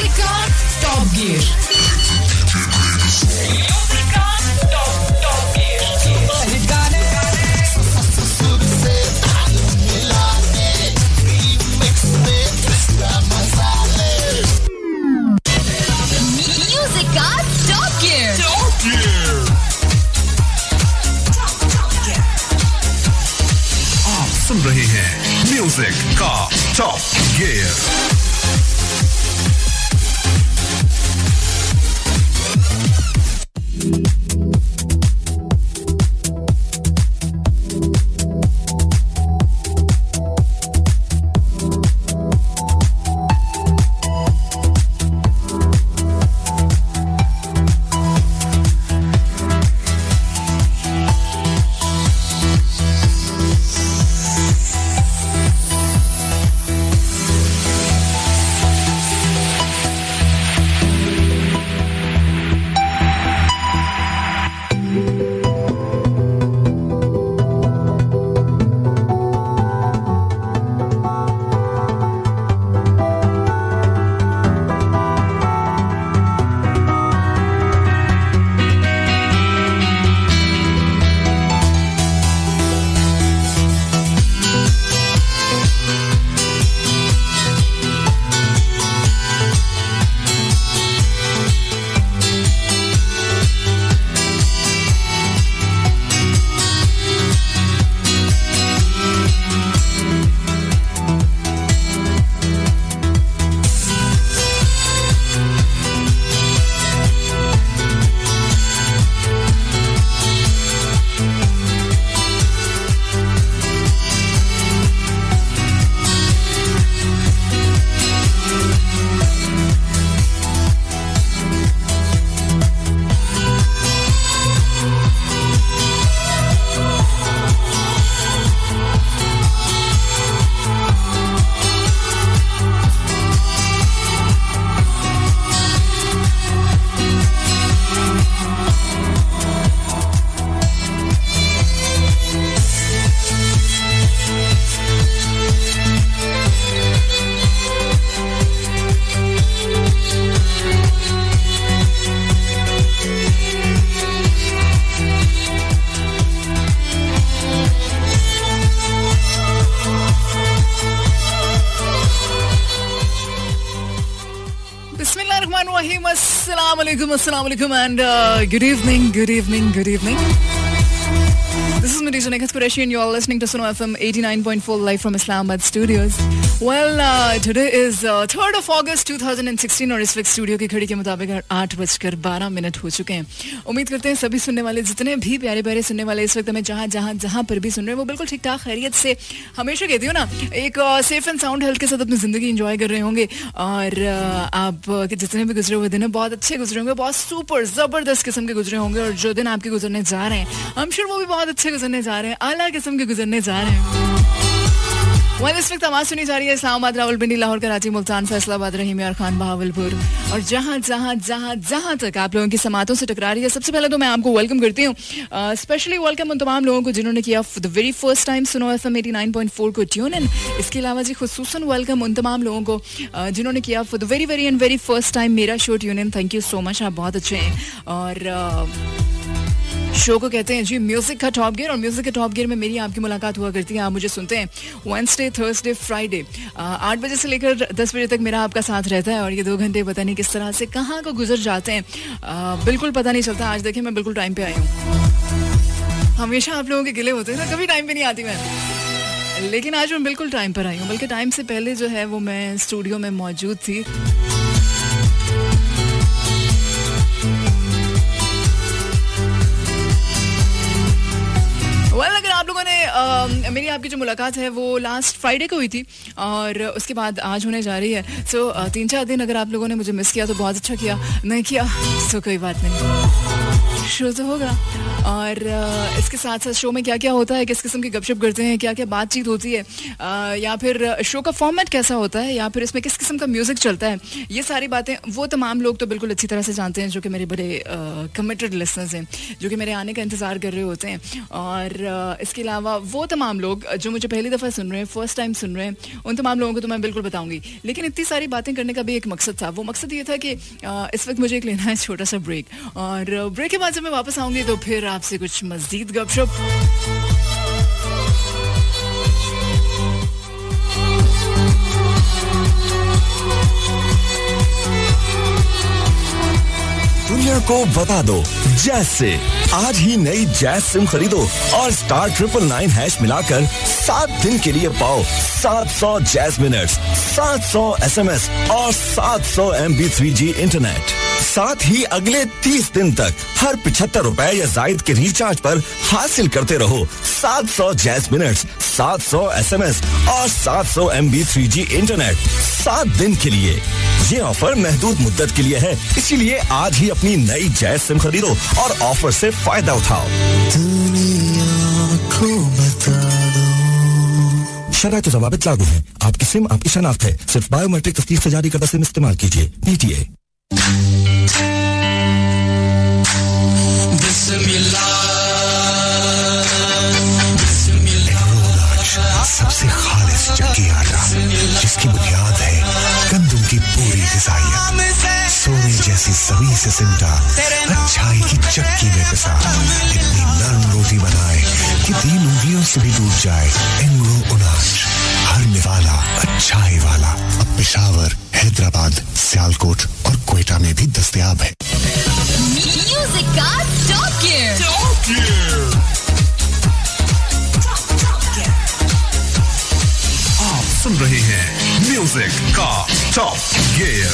Music on Top Gear. Music on Top Gear. Music on Top Gear. Top Gear. आप सुन रहे हैं music का top gear. Assalamu alaikum and good evening. This is Madisha Nekas Qureshi and you are listening to Suno FM 89.4 live from Islamabad studios. Well, today is 3rd of August 2016 और इस वक्त studio की घड़ी के मुताबिक 8:12 हो चुके हैं। उम्मीद करते हैं सभी सुनने वाले जितने भी प्यारे प्यारे सुनने वाले इस वक्त हमें जहाँ पर भी सुन रहे हैं वो बिल्कुल ठीक ठाक खैरियत से, हमेशा कहती हूँ ना, एक सेफ एंड साउंड हेल्थ के साथ अपनी जिंदगी एंजॉय कर रहे होंगे और आप जितने भी गुजरे हुए दिन बहुत अच्छे गुजरे होंगे, बहुत सुपर जबरदस्त किस्म के गुजरे होंगे और जो दिन आपके गुजरने जा रहे हैं आई एम श्योर वो भी बहुत अच्छे गुजरने जा रहे हैं, आला किस्म के गुजरने जा रहे हैं। इस वक्त आवाज सुनी जा रही है इस्लामाबाद, रावलपिंडी, लाहौर, कराची, मुल्तान, फैसलाबाद, रहीम यार खान, बहावलपुर और जहां तक आप लोगों की समातों से टकरा रही है। सबसे पहले तो मैं आपको वेलकम करती हूँ, स्पेशली वेलकम उन तमाम लोगों को जिन्होंने किया for the very first time सुनो एफएम 89.4 को ट्यून इन। इसके अलावा जी खुसूसन वेलकम उन तमाम लोगों को जिन्होंने किया for the very first time मेरा show tune in. Thank you so much, आप बहुत अच्छे हैं। और शो को कहते हैं जी म्यूजिक का टॉप गियर और म्यूजिक के टॉप गियर में मेरी आपकी मुलाकात हुआ करती है। आप मुझे सुनते हैं वेडनेसडे, थर्सडे, फ्राइडे 8 बजे से लेकर 10 बजे तक मेरा आपका साथ रहता है और ये 2 घंटे पता नहीं किस तरह से कहाँ को गुजर जाते हैं, बिल्कुल पता नहीं चलता। आज देखिए मैं बिल्कुल टाइम पे आई हूँ। हमेशा आप लोगों के गिले होते हैं ना, कभी टाइम पे नहीं आती मैं, लेकिन आज मैं बिल्कुल टाइम पर आई हूँ, बल्कि टाइम से पहले जो है वो मैं स्टूडियो में मौजूद थी। अगर आप लोगों ने मेरी आपकी जो मुलाकात है वो लास्ट फ्राइडे को हुई थी और उसके बाद आज होने जा रही है, सो 3-4 दिन अगर आप लोगों ने मुझे मिस किया तो बहुत अच्छा किया, नहीं किया तो कोई बात नहीं। शो तो होगा। और इसके साथ साथ शो में क्या क्या होता है, किस किस्म की गपशप करते हैं, क्या क्या बातचीत होती है, या फिर शो का फॉर्मेट कैसा होता है, या फिर इसमें किस किस्म का म्यूजिक चलता है, ये सारी बातें वो तमाम लोग तो बिल्कुल अच्छी तरह से जानते हैं जो कि मेरे बड़े कमिटेड लिसनर्स हैं, जो कि मेरे आने का इंतज़ार कर रहे होते हैं। और इसके अलावा वो तमाम लोग जो मुझे पहली दफ़ा सुन रहे हैं, फर्स्ट टाइम सुन रहे हैं, उन तमाम लोगों को तो मैं बिल्कुल बताऊंगी। लेकिन इतनी सारी बातें करने का भी एक मकसद था। वो मकसद ये था कि इस वक्त मुझे एक लेना है छोटा सा ब्रेक, और ब्रेक के बाद जब मैं वापस आऊंगी तो फिर आपसे कुछ मज़ीद गपशप। दुनिया को बता दो जैज़ से। आज ही नई जैज़ सिम खरीदो और स्टार 999# मिलाकर 7 दिन के लिए पाओ 700 जैज़ मिनट्स, 700 SMS और 700 MB 3G इंटरनेट। साथ ही अगले 30 दिन तक हर 75 रुपए या जायद के रिचार्ज पर हासिल करते रहो 700 जैज़ मिनट्स, 700 SMS और 700 MB 3G इंटरनेट 7 दिन के लिए। ये ऑफर महदूद मुद्दत के लिए है, इसीलिए आज ही अपनी नई जैज़ सिम खरीदो और ऑफर से फायदा उठाओ। दुनिया को बता दो। शराइत और ज़वाबित लागू हैं। आपकी सिम आपकी शनाख्त है। सिर्फ बायोमेट्रिक तस्दीक से जारी करदा सिम इस्तेमाल कीजिए। PTA। सबसे खालिस चक्की आटा, जिसकी बुनियाद है गंदम की पूरी ग़िज़ाइयत, सोने जैसी सभी से सिमटा अच्छाई की चक्की में पिसा, इतनी नरम रोटी बनाए कि 3 उंगलियों से भी टूट जाए। एंग्रो उनाज, हर निवाला अच्छाई वाला, अब पेशावर, हैदराबाद, सियालकोट और कोयटा में भी दस्तयाब है। म्यूजिक का टॉप गियर। आप सुन रहे हैं म्यूजिक का top gear.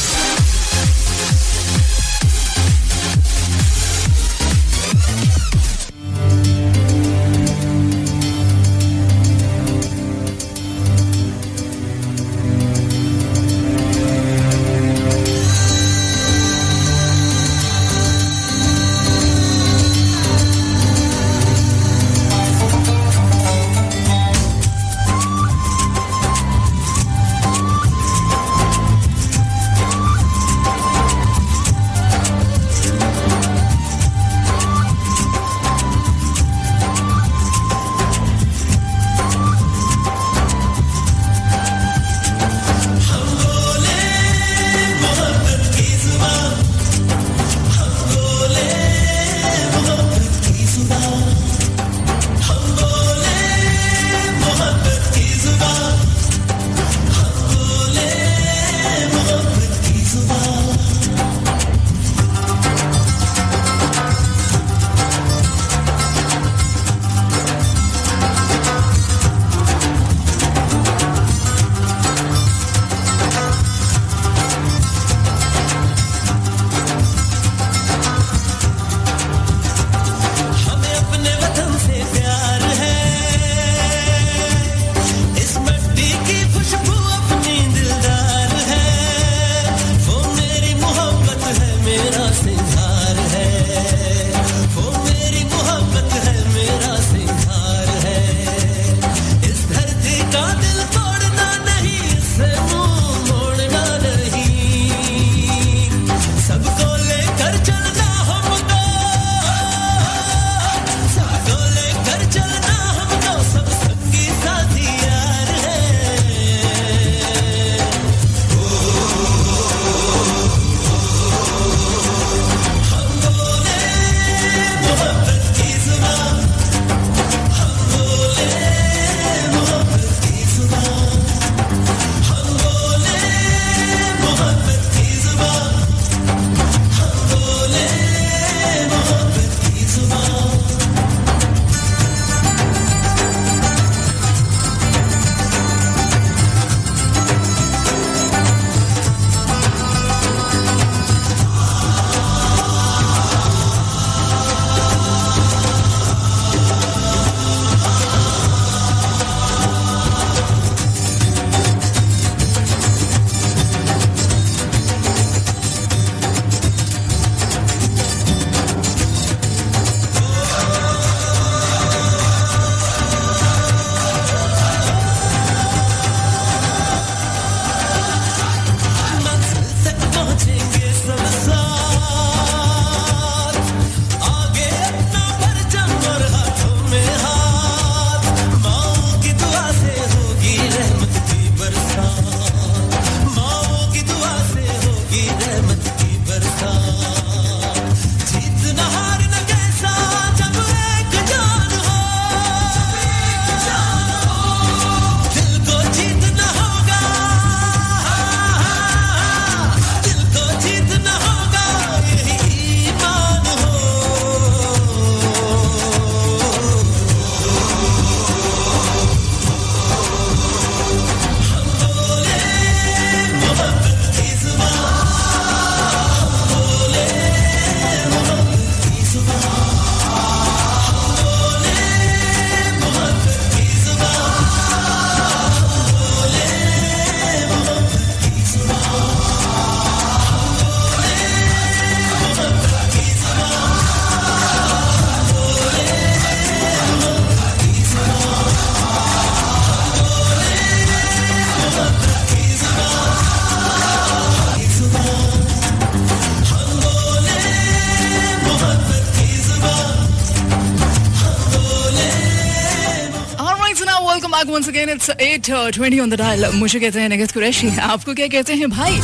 back once again. It's 8:20 on the dial. मुझे कहते हैं निगहत कुरैशी. आपको क्या कहते हैं भाई?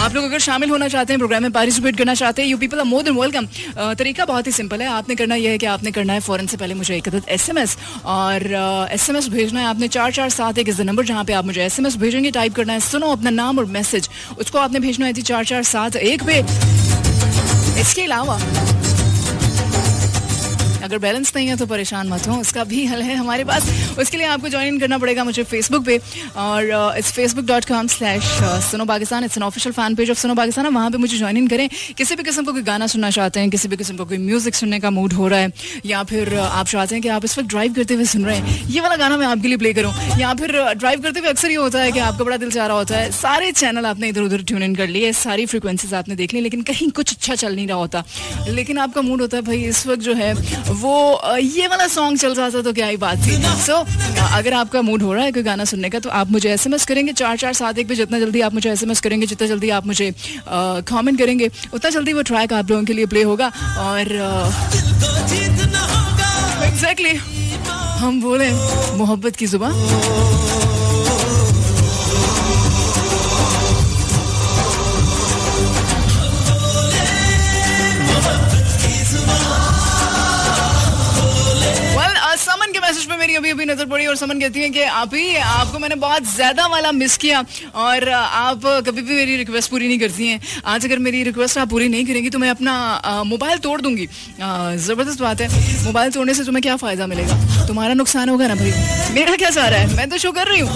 आप लोग अगर शामिल होना चाहते हैं, प्रोग्राम में पार्टिसिपेट करना चाहते हैं, you people are more than welcome. तरीका बहुत ही सिंपल है. आपने करना यह है कि आपने करना है फौरन से पहले मुझे एक अदद SMS, और SMS भेजना है आपने 4471 इज द नंबर जहां पे आप मुझे SMS भेजेंगे. टाइप करना है सुनो अपना नाम और मैसेज, उसको आपने भेजना है 4471 पे. इसके अलावा अगर बैलेंस नहीं है तो परेशान मत हो, उसका भी हल है हमारे पास. उसके लिए आपको ज्वाइन करना पड़ेगा मुझे फेसबुक पे, और इट्स facebook.com/सुनो Pakistan. It's an official fan page of Suno Pakistan. वहाँ पे मुझे ज्वाइन इन करें. किसी भी किस्म को कोई गाना सुनना चाहते हैं, किसी भी किस्म को कोई म्यूजिक सुनने का मूड हो रहा है, या फिर आप चाहते हैं कि आप इस वक्त ड्राइव करते हुए सुन रहे हैं, ये वाला गाना मैं आपके लिए प्ले करूँ, या फिर ड्राइव करते हुए अक्सर ये होता है कि आपका बड़ा दिल चाह रहा होता है, सारे चैनल आपने इधर उधर ट्यून इन कर लिए, सारी फ्रिक्वेंसीज आपने देख ली, लेकिन कहीं कुछ अच्छा चल नहीं रहा होता, लेकिन आपका मूड होता है भाई इस वक्त जो है वो ये वाला सॉन्ग चल रहा था तो क्या ही बात थी. सो अगर आपका मूड हो रहा है कोई गाना सुनने का, तो आप मुझे SMS करेंगे 4471 पे. जितना जल्दी आप मुझे SMS करेंगे, जितना जल्दी आप मुझे कमेंट करेंगे, उतना जल्दी वो ट्रैक आप लोगों के लिए प्ले होगा. और एग्जैक्टली हम बोले मोहब्बत की जुबान. समन के मैसेज पे मेरी अभी नजर पड़ी, और समन कहती है कि आपको मैंने बहुत ज्यादा वाला मिस किया, और आप कभी भी मेरी रिक्वेस्ट पूरी नहीं करती हैं. आज अगर मेरी रिक्वेस्ट आप पूरी नहीं करेंगी तो मैं अपना मोबाइल तोड़ दूंगी. जबरदस्त बात है. मोबाइल तोड़ने से तुम्हें क्या फायदा मिलेगा? तुम्हारा नुकसान होगा ना भाई. मेरा क्या चाह रहा है, मैं तो शो कर रही हूँ.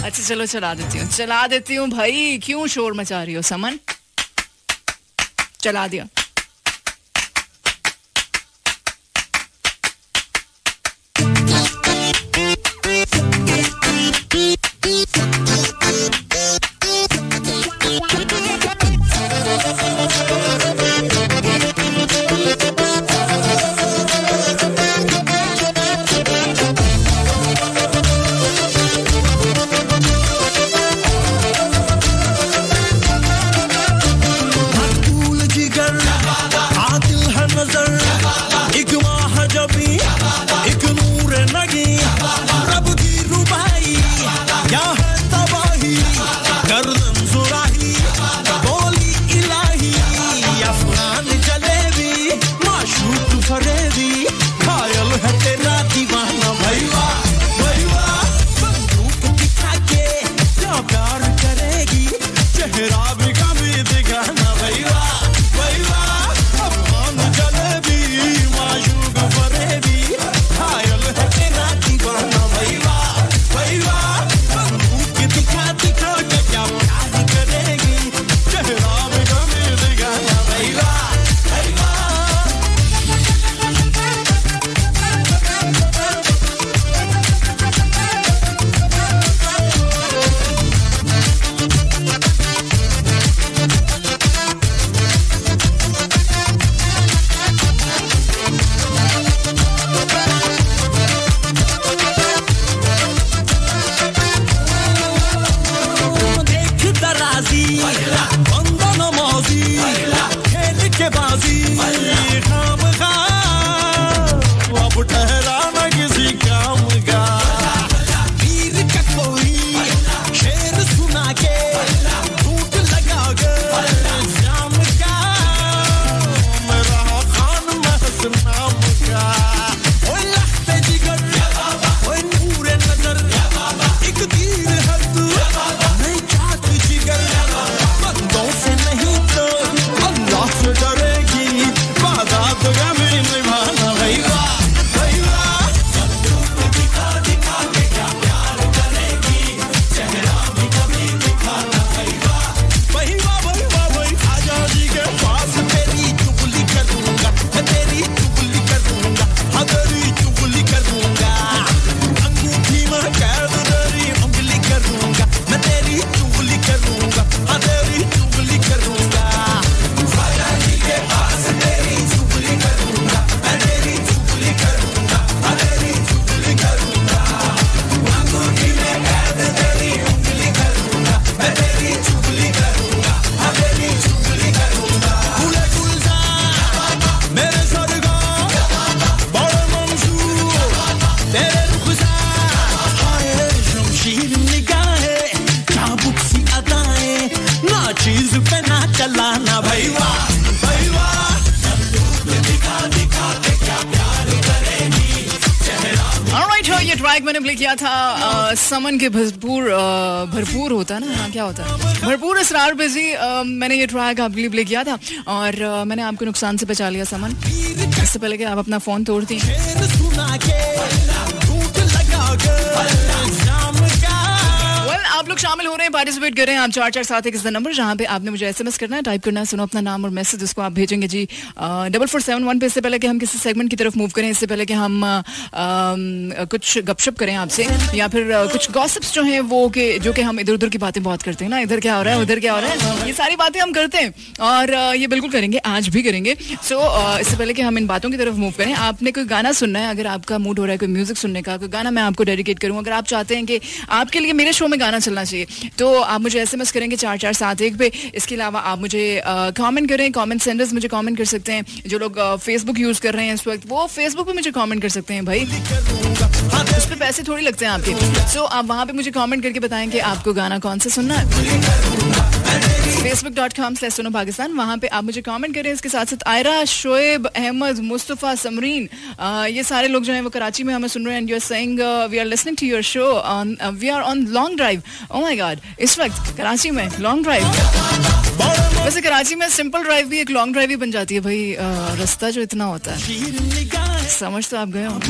अच्छा चलो चला देती हूँ भाई. क्यों शोर मचा रही हो समन? चला दिया. मैंने प्ले किया था समन के भरपूर होता है ना, क्या होता है, भरपूर इसरार बिजी। मैंने ये ट्रैक आपके लिए प्ले किया था और मैंने आपको नुकसान से बचा लिया समन, इससे पहले कि आप अपना फोन तोड़ती। आप लोग शामिल हो रहे हैं, पार्टिसिपेट कर रहे हैं आप 4471 इस नंबर जहां पे आपने मुझे एसएमएस करना है, टाइप करना है, सुनो अपना नाम और मैसेज, उसको आप भेजेंगे जी 4471 पे। इससे पहले कि हम किसी सेगमेंट की तरफ मूव करें, इससे पहले कि हम कुछ गपशप करें आपसे या फिर कुछ गॉसिप्स जो हैं वो जो कि हम इधर उधर की बातें बहुत करते हैं ना, इधर क्या हो रहा है उधर क्या हो रहा है, ये सारी बातें हम करते हैं और ये बिल्कुल करेंगे, आज भी करेंगे। सो इससे पहले कि हम इन बातों की तरफ मूव करें, आपने कोई गाना सुनना है, अगर आपका मूड हो रहा है कोई म्यूजिक सुनने का, कोई गाना मैं आपको डेडिकेट करूँ, अगर आप चाहते हैं कि आपके लिए मेरे शो में गाना चलना चाहिए तो आप मुझे एसएमएस करेंगे 4471 पे। इसके अलावा आप मुझे कमेंट करें, कमेंट सेंडर्स मुझे कमेंट कर सकते हैं, जो लोग फेसबुक यूज कर रहे हैं इस वक्त वो फेसबुक पे मुझे कमेंट कर सकते हैं भाई, उस पे पैसे थोड़ी लगते हैं आपके। सो आप वहां पे मुझे कमेंट करके बताएं कि आपको गाना कौन सा सुनना है। facebook.com/सुनो पाकिस्तान, वहां पे आप मुझे कमेंट करें। इसके साथ साथ आयरा, शोएब, अहमद, मुस्तफा, समरीन, ये सारे लोग जो हैं वो कराची में हमें सुन रहे हैं and you are saying we are listening to your show on, we are on long drive. Oh my god, इस वक्त कराची में लॉन्ग ड्राइव, वैसे कराची में सिंपल ड्राइव भी एक लॉन्ग ड्राइव ही बन जाती है भाई, रास्ता जो इतना होता है, समझ तो आप गए हो।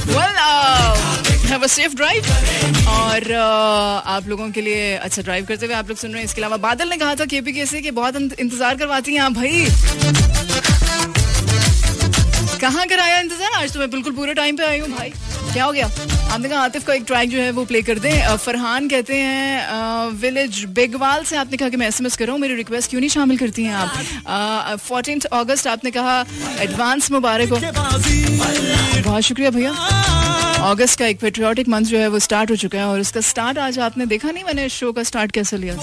Well, have a safe drive और आप लोगों के लिए अच्छा ड्राइव करते हुए आप लोग सुन रहे हैं। इसके अलावा बादल ने कहा था केपीके से कि बहुत इंतजार करवाती हैं आप भाई, कहाँ कराया इंतजार, आज तो मैं बिल्कुल पूरे टाइम पे आई हूँ भाई, क्या हो गया। आपने कहा आतिफ का एक ट्रैक जो है वो प्ले कर दें। फरहान कहते हैं विलेज बेगवाल से, आपने कहा कि मैं एसएमएस कर रहा हूँ, मेरी रिक्वेस्ट क्यों नहीं शामिल करती हैं आप। 14 अगस्त आपने कहा एडवांस मुबारक हो, बहुत शुक्रिया भैया। अगस्त का एक पेट्रियोटिक मंथ जो है वो स्टार्ट हो चुका है और उसका स्टार्ट आज आपने देखा नहीं मैंने शो का स्टार्ट कैसे लिया था।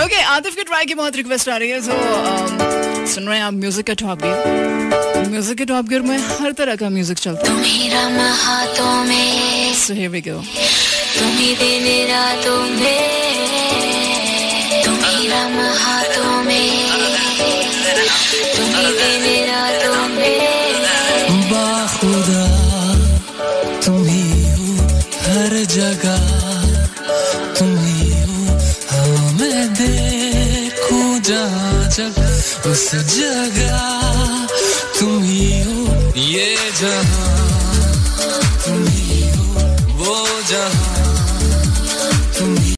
ओके, आतिफ के ट्राई की बहुत रिक्वेस्ट आ रही है, तो सुन रहे हैं आप म्यूजिक का टॉप गियर। म्यूजिक के टॉप गियर में हर तरह का म्यूजिक चलता है। So here we go. तुम्ही दिन रातों में, तुम्ही रम हाथों में, तुम्ही दिन रातों में, बाखुदा तुम्ही हो हर जगह, तुम्ही हो हाँ मैं देखूं जहाँ जग उस जगह, तुम्ही हो ये जहाँ